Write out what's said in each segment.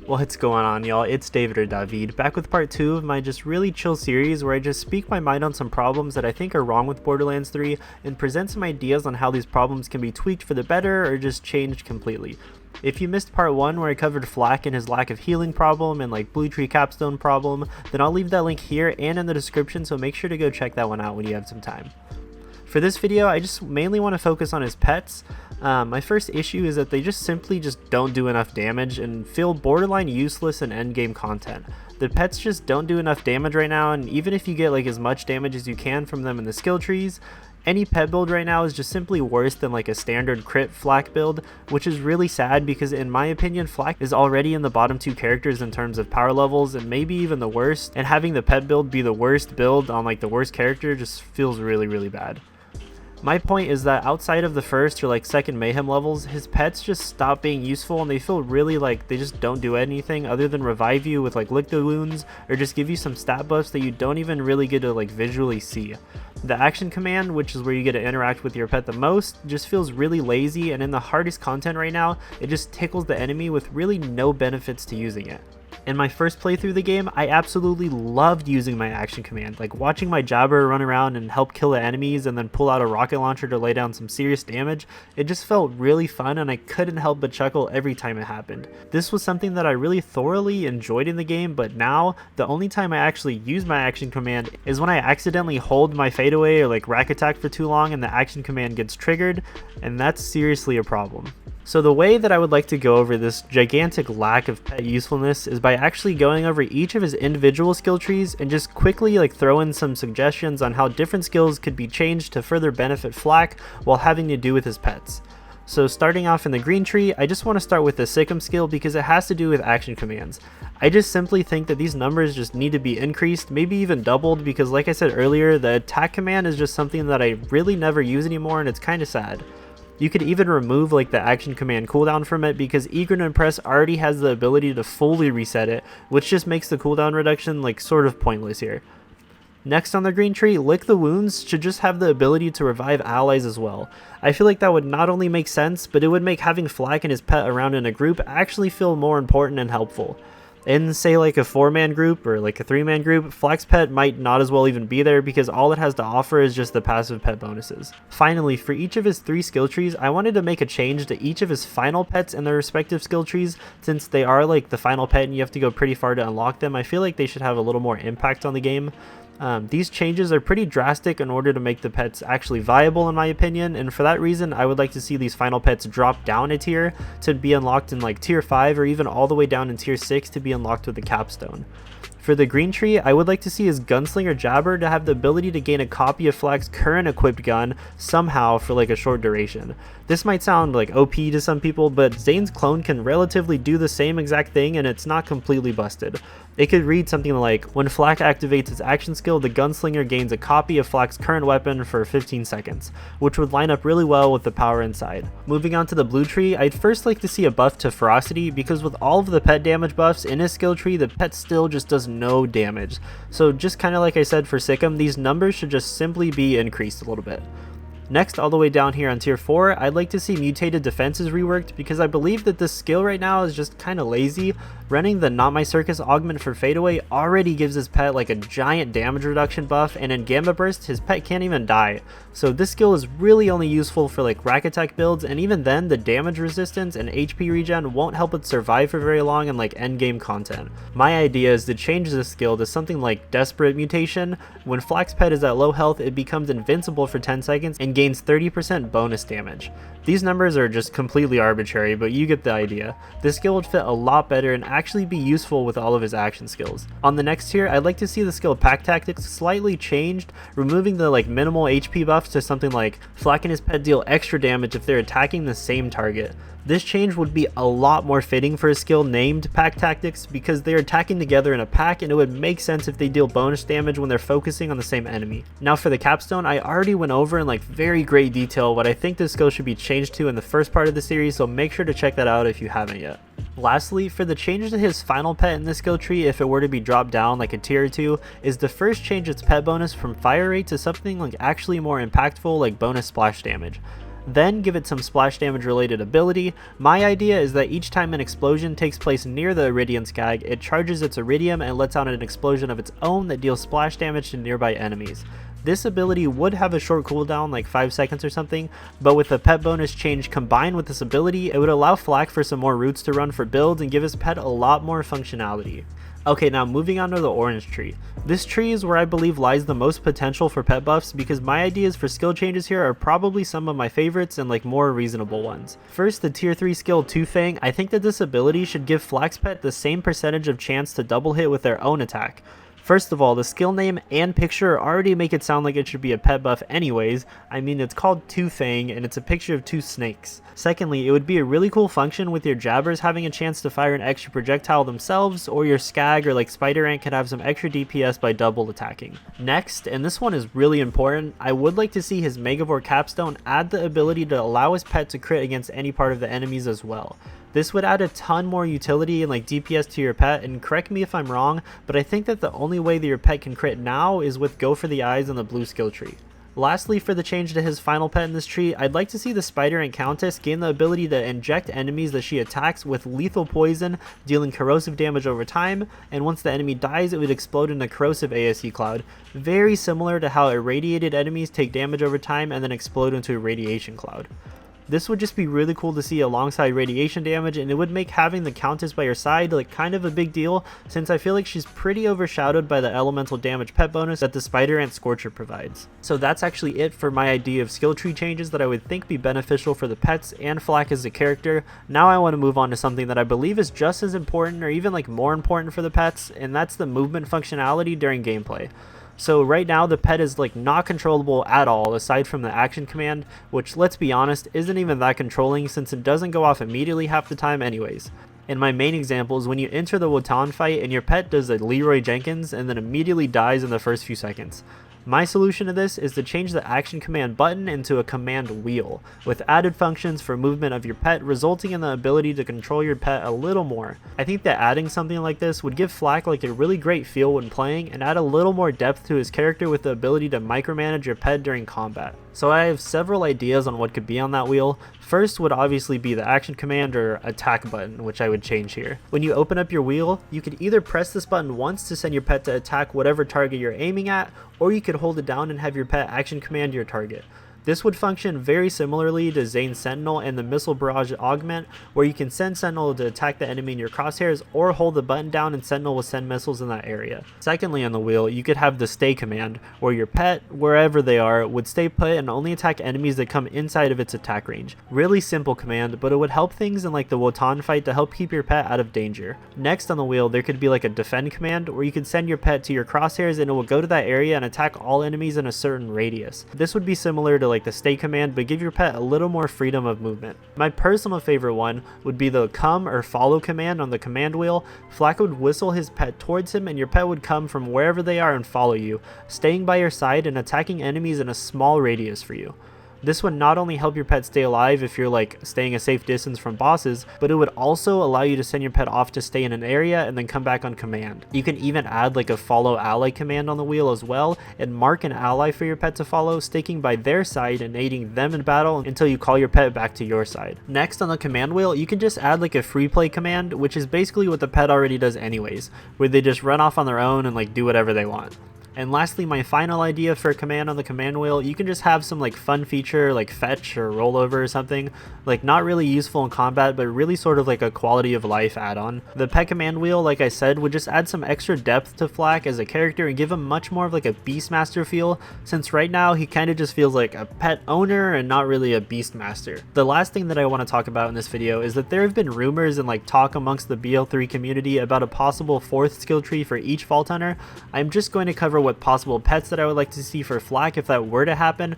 What's going on, y'all? It's David or Dawhveed, back with part 2 of my just really chill series where I just speak my mind on some problems that I think are wrong with Borderlands 3 and present some ideas on how these problems can be tweaked for the better or just changed completely. If you missed part 1 where I covered Flak and his lack of healing problem and like blue tree capstone problem, then I'll leave that link here and in the description, so make sure to go check that one out when you have some time. For this video, I just mainly want to focus on his pets. My first issue is that they simply don't do enough damage and feel borderline useless in endgame content. The pets just don't do enough damage right now, and even if you get like as much damage as you can from them in the skill trees, any pet build right now is just simply worse than like a standard crit Flak build, which is really sad because in my opinion Flak is already in the bottom 2 characters in terms of power levels and maybe even the worst, and having the pet build be the worst build on like the worst character just feels really bad. My point is that outside of the first or like second mayhem levels, his pets just stop being useful and they feel really like they just don't do anything other than revive you with like lick the wounds or just give you some stat buffs that you don't even really get to like visually see. The action command, which is where you get to interact with your pet the most, just feels really lazy, and in the hardest content right now, it just tickles the enemy with really no benefits to using it. In my first playthrough of the game, I absolutely loved using my action command, like watching my jabber run around and help kill the enemies and then pull out a rocket launcher to lay down some serious damage. It just felt really fun and I couldn't help but chuckle every time it happened. This was something that I really thoroughly enjoyed in the game, but now the only time I actually use my action command is when I accidentally hold my fadeaway or like rack attack for too long and the action command gets triggered, and that's seriously a problem. So the way that I would like to go over this gigantic lack of pet usefulness is by actually going over each of his individual skill trees and just quickly like throw in some suggestions on how different skills could be changed to further benefit Flak while having to do with his pets. So starting off in the green tree, I just want to start with the Sikkim skill because it has to do with action commands. I just simply think that these numbers just need to be increased, maybe even doubled, because like I said earlier, the attack command is just something that I really never use anymore and it's kind of sad. You could even remove like the action command cooldown from it because Eager to Impress already has the ability to fully reset it, which just makes the cooldown reduction like sort of pointless here. Next on the green tree, Lick the Wounds should just have the ability to revive allies as well. I feel like that would not only make sense, but it would make having Flak and his pet around in a group actually feel more important and helpful. In say like a 4-man group or like a 3-man group, Flak's pet might not as well even be there because all it has to offer is just the passive pet bonuses. Finally, for each of his 3 skill trees, I wanted to make a change to each of his final pets in their respective skill trees. Since they are like the final pet and you have to go pretty far to unlock them, I feel like they should have a little more impact on the game. These changes are pretty drastic in order to make the pets actually viable in my opinion, and for that reason I would like to see these final pets drop down a tier to be unlocked in like tier 5 or even all the way down in tier 6 to be unlocked with the capstone. For the green tree, I would like to see his gunslinger jabber to have the ability to gain a copy of Flak's current equipped gun somehow for like a short duration. This might sound like OP to some people, but Zane's clone can relatively do the same exact thing and it's not completely busted. It could read something like, when Flak activates his action skill, the gunslinger gains a copy of Flak's current weapon for 15 seconds, which would line up really well with the power inside. Moving on to the blue tree, I'd first like to see a buff to ferocity because with all of the pet damage buffs in his skill tree, the pet still just does no damage. So just kind of like I said for Sikkim, these numbers should just simply be increased a little bit. Next, all the way down here on tier 4, I'd like to see mutated defenses reworked because I believe that this skill right now is just kind of lazy. Running the Not My Circus augment for fadeaway already gives his pet like a giant damage reduction buff, and in Gamma Burst his pet can't even die. So this skill is really only useful for like rack attack builds, and even then the damage resistance and HP regen won't help it survive for very long in like endgame content. My idea is to change this skill to something like Desperate Mutation. When Flak's pet is at low health, it becomes invincible for 10 seconds and gains 30% bonus damage. These numbers are just completely arbitrary, but you get the idea. This skill would fit a lot better and actually be useful with all of his action skills. On the next tier, I'd like to see the skill Pack Tactics slightly changed, removing the like minimal HP buffs to something like Flak and his pet deal extra damage if they're attacking the same target. This change would be a lot more fitting for a skill named Pack Tactics because they're attacking together in a pack, and it would make sense if they deal bonus damage when they're focusing on the same enemy. Now for the capstone, I already went over in like very great detail what I think this skill should be changed to in the first part of the series, so make sure to check that out if you haven't yet. Lastly, for the change to his final pet in this skill tree, if it were to be dropped down like a tier or 2, is to first change its pet bonus from fire rate to something like actually more impactful like bonus splash damage. then give it some splash damage related ability. My idea is that each time an explosion takes place near the Eridian skag, it charges its Eridium and lets out an explosion of its own that deals splash damage to nearby enemies. This ability would have a short cooldown, like 5 seconds or something, but with the pet bonus change combined with this ability, it would allow Flak for some more routes to run for builds and give his pet a lot more functionality. Okay, now moving on to the orange tree. This tree is where I believe lies the most potential for pet buffs because my ideas for skill changes here are probably some of my favorites and like more reasonable ones. First, the tier 3 skill Two Fang. I think that this ability should give Flak's pet the same percentage of chance to double hit with their own attack. First of all, the skill name and picture already make it sound like it should be a pet buff anyways. I mean, it's called Two Fang and it's a picture of two snakes. Secondly, it would be a really cool function with your jabbers having a chance to fire an extra projectile themselves, or your skag or like spider ant could have some extra DPS by double attacking. Next, and this one is really important, I would like to see his Megavore capstone add the ability to allow his pet to crit against any part of the enemies as well. This would add a ton more utility and like DPS to your pet, and correct me if I'm wrong, but I think that the only way that your pet can crit now is with Go for the Eyes and the blue skill tree. Lastly, for the change to his final pet in this tree, I'd like to see the Spider Ant Countess gain the ability to inject enemies that she attacks with lethal poison, dealing corrosive damage over time, and once the enemy dies, it would explode in a corrosive ASE cloud, very similar to how irradiated enemies take damage over time and then explode into a radiation cloud. This would just be really cool to see alongside radiation damage, and it would make having the Countess by your side like kind of a big deal, since I feel like she's pretty overshadowed by the elemental damage pet bonus that the Spider Ant Scorcher provides. So that's actually it for my idea of skill tree changes that I would think be beneficial for the pets and Flak as a character. Now I want to move on to something that I believe is just as important or even like more important for the pets, and that's the movement functionality during gameplay. So right now the pet is like not controllable at all aside from the action command, which let's be honest isn't even that controlling since it doesn't go off immediately half the time anyways. And my main example is when you enter the Wotan fight and your pet does a Leroy Jenkins and then immediately dies in the first few seconds. My solution to this is to change the action command button into a command wheel, with added functions for movement of your pet, resulting in the ability to control your pet a little more. I think that adding something like this would give Flak like a really great feel when playing and add a little more depth to his character with the ability to micromanage your pet during combat. So I have several ideas on what could be on that wheel. First would obviously be the action command or attack button, which I would change here. When you open up your wheel, you could either press this button once to send your pet to attack whatever target you're aiming at, or you could hold it down and have your pet action command your target. This would function very similarly to Zane's Sentinel and the Missile Barrage Augment, where you can send Sentinel to attack the enemy in your crosshairs, or hold the button down and Sentinel will send missiles in that area. Secondly on the wheel, you could have the Stay command, where your pet, wherever they are, would stay put and only attack enemies that come inside of its attack range. Really simple command, but it would help things in like the Wotan fight to help keep your pet out of danger. Next on the wheel, there could be like a Defend command, where you could send your pet to your crosshairs and it will go to that area and attack all enemies in a certain radius. This would be similar to like the Stay command, but give your pet a little more freedom of movement. My personal favorite one would be the Come or Follow command on the command wheel. Flak would whistle his pet towards him and your pet would come from wherever they are and follow you, staying by your side and attacking enemies in a small radius for you. This would not only help your pet stay alive if you're like staying a safe distance from bosses, but it would also allow you to send your pet off to stay in an area and then come back on command. You can even add like a follow ally command on the wheel as well and mark an ally for your pet to follow, sticking by their side and aiding them in battle until you call your pet back to your side. Next on the command wheel, you can just add like a free play command, which is basically what the pet already does anyways, where they just run off on their own and like do whatever they want. And lastly, my final idea for a command on the command wheel, you can just have some like fun feature like fetch or rollover or something, like not really useful in combat, but really sort of like a quality of life add-on. The pet command wheel, like I said, would just add some extra depth to Flak as a character and give him much more of like a beastmaster feel, since right now he kind of just feels like a pet owner and not really a beastmaster. The last thing that I want to talk about in this video is that there have been rumors and like talk amongst the BL3 community about a possible 4th skill tree for each Vault Hunter. I'm just going to cover what possible pets that I would like to see for Flak if that were to happen,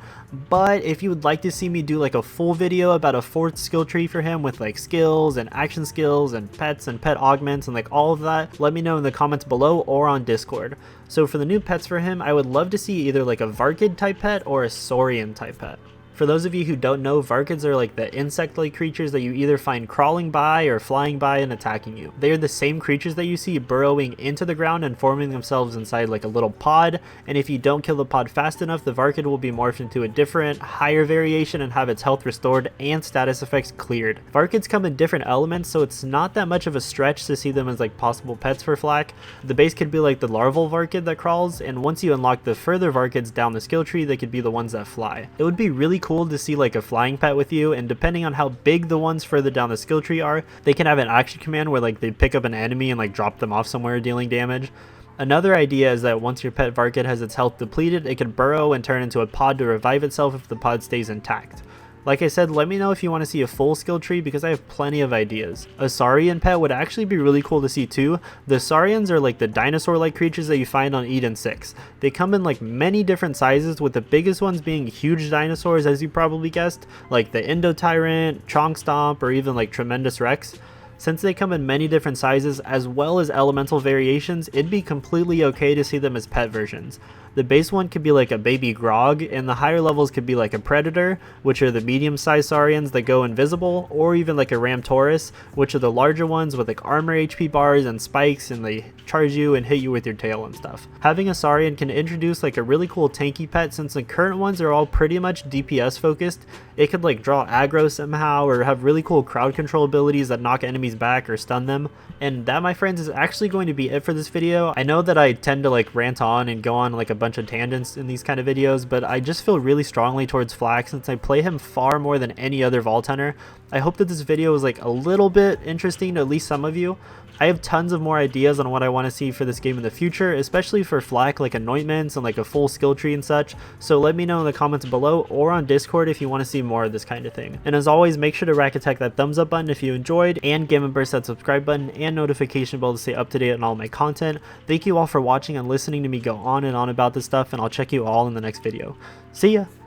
but if you would like to see me do like a full video about a 4th skill tree for him with like skills and action skills and pets and pet augments and like all of that, let me know in the comments below or on Discord. So for the new pets for him, I would love to see either like a Varkid type pet or a Saurian type pet. For those of you who don't know, Varkids are like the insect-like creatures that you either find crawling by or flying by and attacking you. They are the same creatures that you see burrowing into the ground and forming themselves inside like a little pod, and if you don't kill the pod fast enough, the Varkid will be morphed into a different, higher variation and have its health restored and status effects cleared. Varkids come in different elements, so it's not that much of a stretch to see them as like possible pets for flak. The base could be like the larval Varkid that crawls, and once you unlock the further Varkids down the skill tree, they could be the ones that fly. It would be really cool to see like a flying pet with you, and depending on how big the ones further down the skill tree are, they can have an action command where like they pick up an enemy and like drop them off somewhere dealing damage. Another idea is that once your pet Varkid has its health depleted, it can burrow and turn into a pod to revive itself if the pod stays intact. Like I said, let me know if you want to see a full skill tree because I have plenty of ideas. A saurian pet would actually be really cool to see too. The saurians are like the dinosaur-like creatures that you find on Eden 6. They come in like many different sizes, with the biggest ones being huge dinosaurs, as you probably guessed, like the Indo-Tyrant, Chonk Stomp, or even like Tremendous Rex. Since they come in many different sizes as well as elemental variations, it'd be completely okay to see them as pet versions. The base one could be like a baby Grog, and the higher levels could be like a Predator, which are the medium-sized saurians that go invisible, or even like a Ramtaurus, which are the larger ones with like armor HP bars and spikes, and they charge you and hit you with your tail and stuff. Having a saurian can introduce like a really cool tanky pet, since the current ones are all pretty much DPS focused. It could like draw aggro somehow, or have really cool crowd control abilities that knock enemies back or stun them. And that, my friends, is actually going to be it for this video. I know that I tend to like rant on and go on like a bunch of tangents in these kind of videos, but I just feel really strongly towards Flak since I play him far more than any other Vault Hunter. I hope that this video was like a little bit interesting to at least some of you. I have tons of more ideas on what I want to see for this game in the future, especially for Flak, like anointments and like a full skill tree and such, so let me know in the comments below or on Discord if you want to see more of this kind of thing. And as always, make sure to rack attack that thumbs up button if you enjoyed, and give and burst that subscribe button and notification bell to stay up to date on all my content. Thank you all for watching and listening to me go on and on about this stuff, and I'll check you all in the next video. See ya!